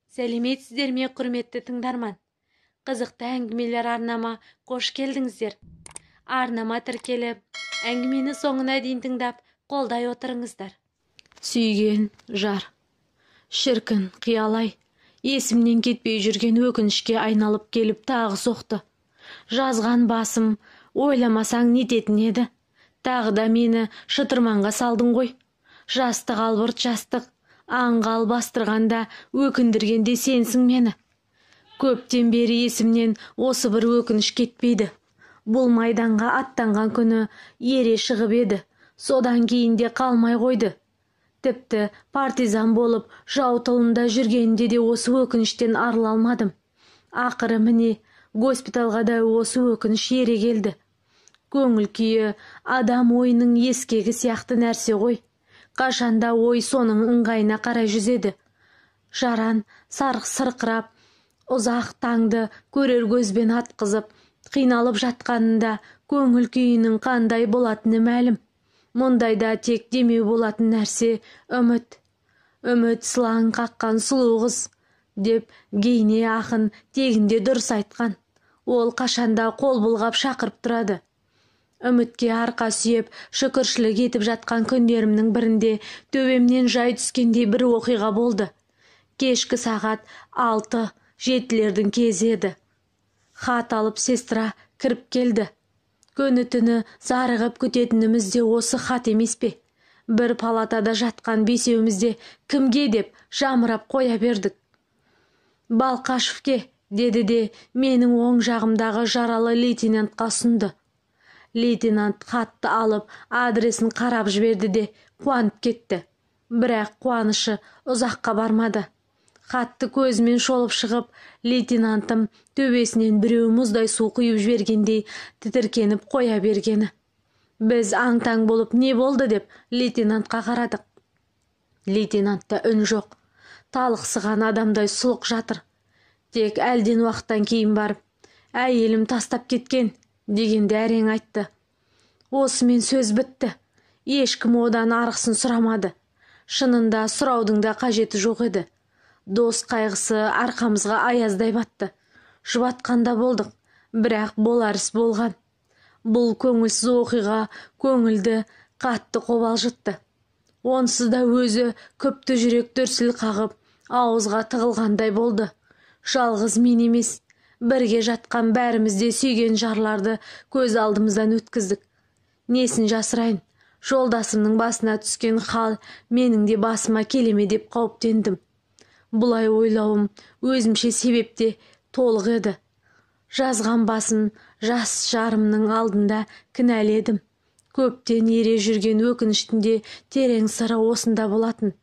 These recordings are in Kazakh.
Сәлеметсіздер ме, құрметті тыңдарман? Қызықты әңгімелер арнама қош келдіңіздер. Арнама тіркеліп, әңгімені соңына дейін тыңдап, қолдай отырыңыздар. Сүйген жар. Шіркін, қиялай. Есімнен кетпей жүрген өкінішке айналып келіп тағы соқты. Жазған басым, ойламасаң нететін еді. Тағы да мені шытырманға салдың ғой. Жастық албырт жастық, аңғал бастырғанда өкіндіргенде сенсің мені. Көптен бері есімнен осы бір өкініш кетпейді. Бұл майданға аттанған күні ере шығып еді. Содан кейін де қалмай қойды. Тіпті партизан болып жау тылында жүргенде де осы өкініштен арыла алмадым. Ақыры міне госпиталға да осы өкініш ере келді. Көңіл күйі адам ойының ескегі сияқты нәрсе ғой. Қашанда ой соның ыңғайына қарай жүзеді. Жаран сырқырап, ұзақ таңды көрер көзбен атқызып, қиналып жатқанында көңіл күйінің қандай болатыны мәлім. Мұндайда тек демеу болатын нәрсе үміт. Үміт сылаң қаққан сұлу қыз, деп Гейне ақын тегінде дұрыс айтқан. Ол қашанда қол бұлғап шақырып тұрады. Үмітке арқа сүйеп, шүкіршілік етіп жатқан күндерімнің бірінде төбемнен жай түскендей бір оқиға болды. Кешкі сағат 6-7-лердің кезі еді. Хат алып сестра кіріп келді. Күні түні зарығып күтетініміз де осы хат емес пе? Бір палатада жатқан бесеуімізде кімге деп жамырап қоя бердік. Балқашевке, деді де менің оң жағымдағы жаралы лейтенантқа ұсынды. Лейтенант хатты алып, адресін қарап жіберді де қуанып кетті. Бірақ қуанышы ұзаққа бармады. Хатты көзімен шолып шығып, лейтенантым төбесінен біреу мұздай су құйып жібергендей тітіркеніп қоя бергені. Біз аң-таң болып не болды деп лейтенантқа қарадық. Лейтенантта үн жоқ. Талықсыған адамдай сұлық жатыр. Тек әлден уақыттан кейін барып, әйелім тастап кеткен дегенде әрең айтты. Осымен сөз бітті. Ешкім одан арғысын сұрамады. Шынында сұраудың да қажеті жоқ еді. Дос қайғысы арқамызға аяздай батты. Жұбатқанда болдық, бірақ болар іс болған. Бұл көңілсіз оқиға көңілді қатты қобалжытты. Онсыз да өзі көпті жүрек дүрсіл қағып, ауызға тығылғандай болды. Жалғыз мен емес, бірге жатқан бәрімізде сүйген жарларды көз алдымыздан өткіздік. Несін жасырайын, жолдасымның басына түскен хал менің де басыма келеме деп қауіптендім. Бұлай ойлауым өзімше себепте толық еді. Жазған басын жас жарымның алдында кінәледім. Көптен ере жүрген өкініштінде терең сыры осында болатын.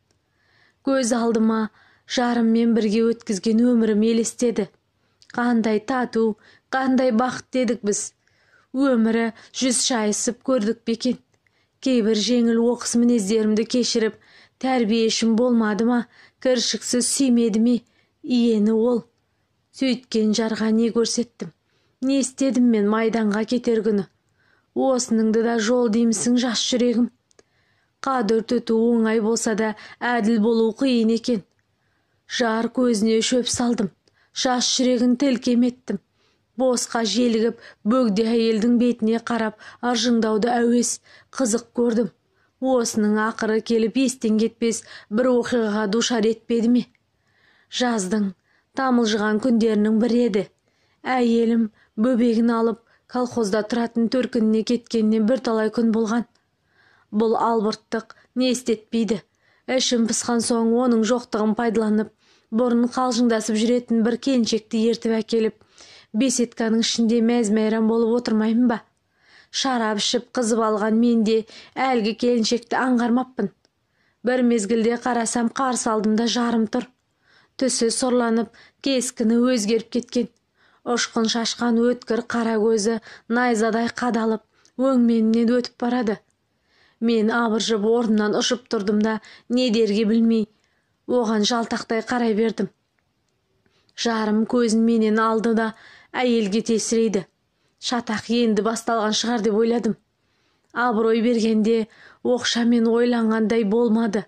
Көз алдыма жарыммен бірге өткізген өмірім елестеді. Қандай тату, қандай бақыт дедік біз. Өмірі жүз шайысып көрдік бекен. Кейбір жеңіл оқыс мінездерімді кешіріп, тәрбиешім болмады ма, кіршіксіз сүймеді ме, иені ол. Сөйткен жарға не көрсеттім? Не істедім мен майданға кетер күні? Осыныңды да жол деймісің жас жүрегім? Қадір тұту оңай болса да әділ болу қиын екен. Жар көзіне шөп салдым, жас жүрегін тілкем еттім. Босқа желігіп, бөгде әйелдің бетіне қарап, аржыңдауды әуес, қызық көрдім. Осының ақыры келіп естен кетпес бір оқиғаға душар етпеді ме? Жаздың тамылжыған күндерінің бірі еді. Әйелім бөбегін алып колхозда тұратын төркініне кеткеніне бірталай күн болған. Бұл албырттық не істетпейді. Ішім пысқан соң оның жоқтығын пайдаланып, бұрын қалжыңдасып жүретін бір келіншекті ертіп әкеліп, беседканың ішінде мәз-мәйрам болып отырмаймын ба? Шарап ішіп қызып алған менде әлгі келіншекті аңғармаппын. Бір мезгілде қарасам қарсы алдымда жарым тұр. Түсі сұрланып, кескіні өзгеріп кеткен. Ұшқын шашқан өткір қара көзі найзадай қадалып, өңменінен өтіп барады. Мен абыржып орнымнан ұшып тұрдым да, не дерге білмей, оған жалтақтай қарай бердім. Жарым көзін менен алды да әйелге тесірейді. Шатақ енді басталған шығар деп ойладым. Абырой бергенде оқшамен ойланғандай болмады.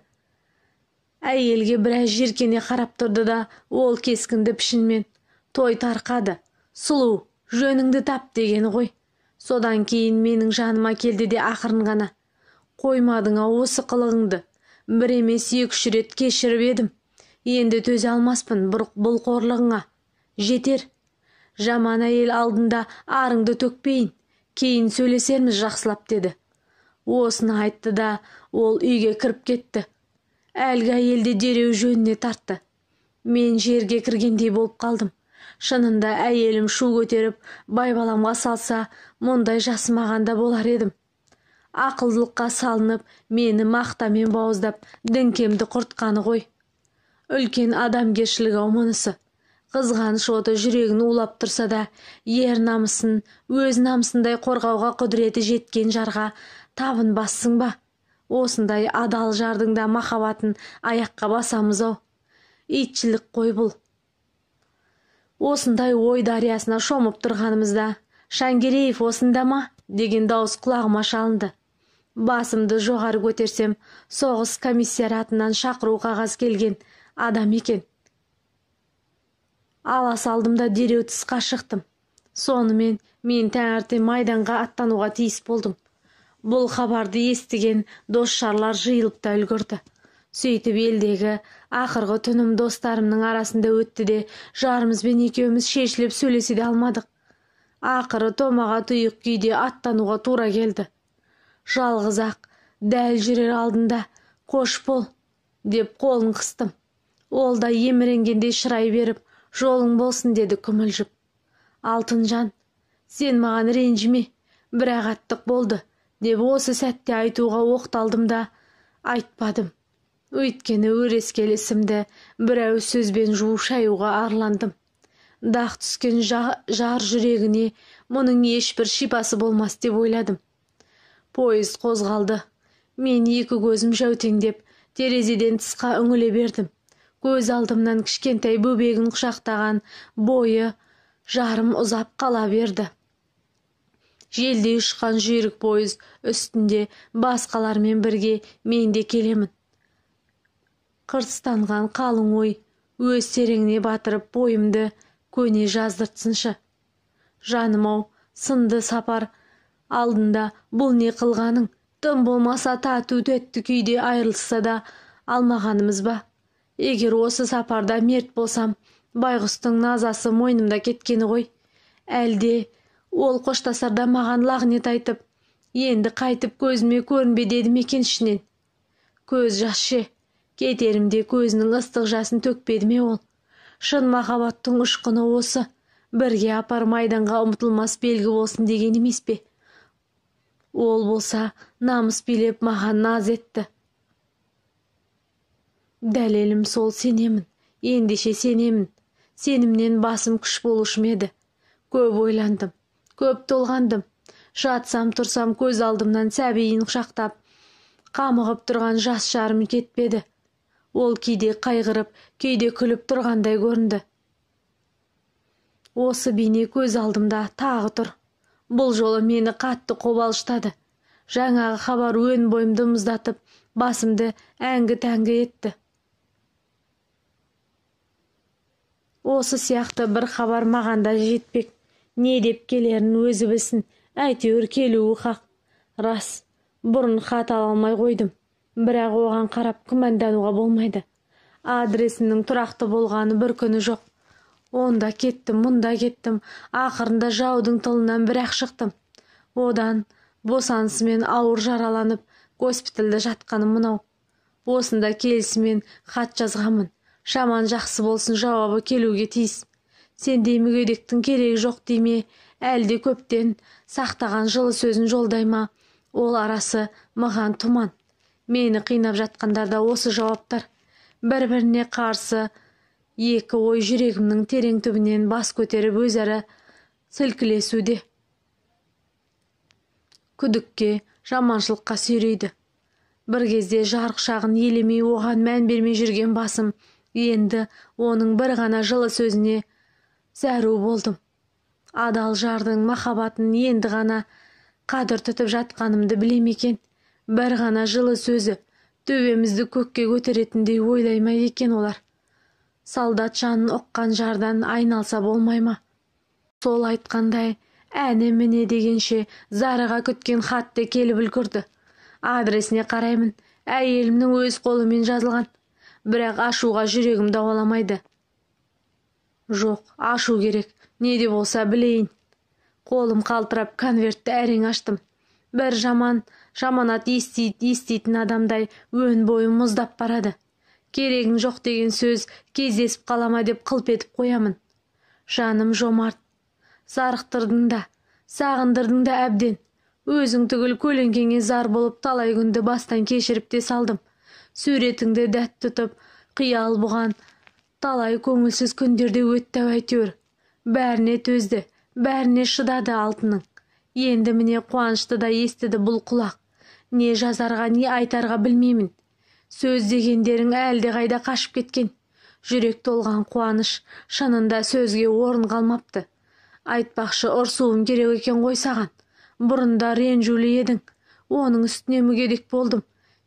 Әйелге біраз жеркене қарап тұрды да, ол кескінді пішінмен: той тарқады, сұлу, жөніңді тап деген ғой. Содан кейін менің жаныма келді де ақырын ғана: қоймадың осы қылығыңды, бір емес 2-3 рет кешіріп едім. Енді төзе алмаспын бұл қорлығыңа. Жетер. Жаман әйел алдында арыңды төкпейін. Кейін сөйлесерміз жақсылап, деді. Осыны айтты да ол үйге кіріп кетті. Әлгі әйелді дереу жөніне тартты. Мен жерге кіргендей болып қалдым. Шынында әйелім шу көтеріп байбаламға салса, мұндай жасымағанда болар едім. Ақылдылыққа салынып, мені мақтамен бауыздап, діңкемді құртқаны ғой. Үлкен адамгершілігі мұнысы. Қызғаныш оты жүрегін улап тұрса да, ер намысын, өз намысындай қорғауға құдіреті жеткен жарға табынбассың ба? Осындай адал жардың да махаббатын аяққа басамыз ау. Итшілік қой бұл. Осындай ой дариясына шомып тұрғанымызда: Шангереев осында ма? Деген дауыс құлағыма шалынды. Басымды жоғары көтерсем, соғыс комиссариатынан шақыру қағаз келген адам екен. Ала салдым да дереу тысқа шықтым. Сонымен мен таңертең майданға аттануға тиіс болдым. Бұл хабарды естіген дос-жарлар жиылып та үлгірді. Сөйтіп елдегі ақырғы түнім достарымның арасында өтті де, жарымызбен екеуміз шешіліп сөйлесе де алмадық. Ақыры томаға тұйық күйде аттануға тура келді. Жалғыз ақ дәл жүрер алдында: қош бол, деп қолын қыстым. Ол да еміренгендей шырай беріп: жолың болсын, деді күмілжіп. Алтынжан, сен маған ренжіме, бірақ аттық болды, деп осы сәтте айтуға оқталдым да айтпадым. Өйткені өрескел ісімді бір сөзбен жуып шаюға арландым. Дақ түскен жар жүрегіне мұның ешбір шипасы болмас деп ойладым. Поезд қозғалды. Мен екі көзім жәутеңдеп, терезеден тысқа үңіле бердім. Көз алдымнан кішкентай бөбегін құшақтаған бойы жарым ұзап қала берді. Желдей ұшқан жүйрік пойыз үстінде басқалармен бірге мен де келемін. Қырыстанған қалың ой өз тереңіне батырып бойымды көне жаздыртсыншы. Жаным-ау, сынды сапар алдында бұл не қылғаның? Тым болмаса тату-тәтті күйде айырылса да алмағанымыз ба? Егер осы сапарда мерт болсам, байғұстың назасы мойнымда кеткені ғой. Әлде ол қоштасарда маған лағнет айтып, енді қайтып көзіме көрінбе деді ме екен ішінен? Көз жасы, кетерімде көзінің ыстық жасын төкпеді ме ол? Шын махаббаттың ұшқыны осы: бірге апар майданға ұмытылмас белгі болсын деген емес пе? Ол болса намыс билеп маған наз етті. Дәлелім сол, сенемін, ендеше сенемін. Сенімнен басым күш болушы еді. Көп ойландым, көп толғандым. Жатсам тұрсам көз алдымнан сәбиін құшақтап қамығып тұрған жас жарым кетпеді. Ол кейде қайғырып, кейде күліп тұрғандай көрінді. Осы бейне көз алдымда тағы тұр. Бұл жолы мені қатты қобалжытады. Жаңағы хабар өн бойымды мұздатып, басымды әңгі-тәңгі етті. Осы сияқты бір хабар маған да жетпек. Не деп келерін өзі білсін, әйтеуір келуі хақ. Рас, бұрын хат ала алмай қойдым. Бірақ оған қарап күмәндануға болмайды. Адресінің тұрақты болғаны бір күні жоқ. Онда кеттім, мұнда кеттім. Ақырында жаудың тылынан бір-ақ шықтым. Одан босанысымен ауыр жараланып, госпитальда жатқаным мынау. Осында келісімен хат жазғамын. Шаман жақсы болсын, жауабы келуге тиіс. Сендей мүгедектің керегі жоқ дейме, әлде көптен сақтаған жылы сөзін жолдайма? Ол арасы маған тұман. Мені қинап жатқандарда осы жауаптар. Бір-біріне қарсы екі ой жүрегімнің терең түбінен бас көтеріп өзара сілкілесуде. Күдікке, жаманшылыққа сүйрейді. Бір кезде жарық шағын елемей, оған мән бермей жүрген басым, енді оның бір ғана жылы сөзіне зәру болдым. Адал жардың махаббатын енді ғана қадір тұтып жатқанымды білем екен. Бір ғана жылы сөзі, төбемізді көкке көтеретіндей ойлай ма екен олар? Солдат жанын оққан жардан айналса болмай ма? Сол айтқандай, әне міне дегенше зарыға күткен хатты келіп үлгірді. Адресіне қараймын, әйелімнің өз қолымен жазылған. Бірақ ашуға жүрегім дауаламайды. Жоқ, ашу керек, не де болса білейін. Қолым қалтырап конвертті әрең аштым. Бір жаманат естейтін адамдай өн бойым мұздап барады. Керегің жоқ деген сөз кездесіп қалама деп қылп етіп қоямын. Жаным жомарт, зарықтырдың да, сағындырдың да әбден. Өзің түгіл көлеңкеңе зар болып талай күнді бастан кешіріп те салдым. Суретіңді дәт тұтып, қиял бұған талай көңілсіз күндерде өтті әйтеуір. Бәріне төзді, бәріне шыдады алтының. Енді міне қуанышты да естіді бұл құлақ. Не жазарға, не айтарға білмеймін. Сөз дегендерің әлде қайда қашып кеткен. Жүрек толған қуаныш, шынында сөзге орын қалмапты. Айтпақшы, ұрсуым керек екен ғой саған. Бұрында ренжулі едің. Оның үстіне мүгедек болдым.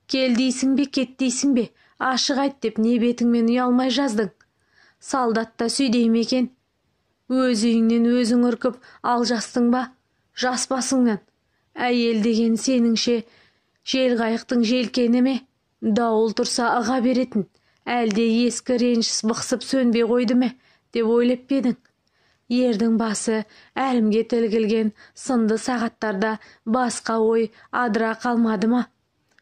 Кел дейсің бе, кет дейсің бе? Ашық айт деп не бетіңмен ұялмай жаздың. Солдатта сүйдейм екен. Өз үйіңнен өзің үркіп алжастың ба? Жас басыңнан. Әйел деген сеніңше жел қайықтың желкені ме? Дауыл тұрса ыға беретін. Әлде ескі ренжіс бықсып сөнбей қойды ме? Деп ойлап едің. Ердің басы әлімге тілгілген сынды сағаттарда басқа ой адыра қалмады ма?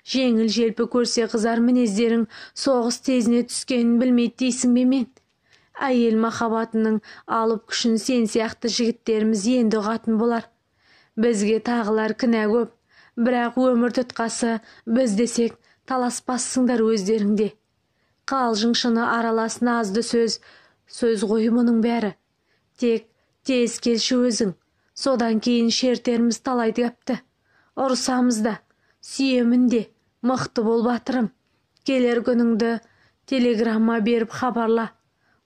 Жеңіл желпі көрсе қызар мінездерің соғыс тезіне түскенін білмейді дейсің бе мен? Әйел махаббатының алып күшін сен сияқты жігіттеріміз енді ұғатын болар. Бізге тағылар кінә көп, бірақ өмір тұтқасы біз десек таласпассыңдар өздеріңде. Қалжың шыны аралас назды сөз ғой мұның бәрі. Тек тез келші өзің, содан кейін шертеріміз талай гәпті. Ұрысамыз да, сүйемін де, мықты бол батырым. Келер күніңді телеграмма беріп хабарла.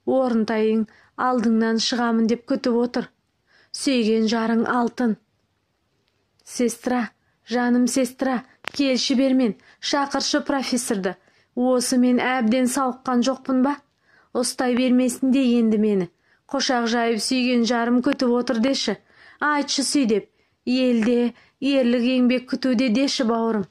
Орынтайың алдыңнан шығамын деп күтіп отыр. Сүйген жарың алтын. Сестра, жаным сестра, келші бермен, шақыршы профессорды. Осы мен әбден сауыққан жоқпын ба? Ұстай бермесін де енді мені. Қошақ жайып сүйген жарым күтіп отыр деші. Айтшы сүй деп. Елде ерлік еңбек күтуде деші бауырым.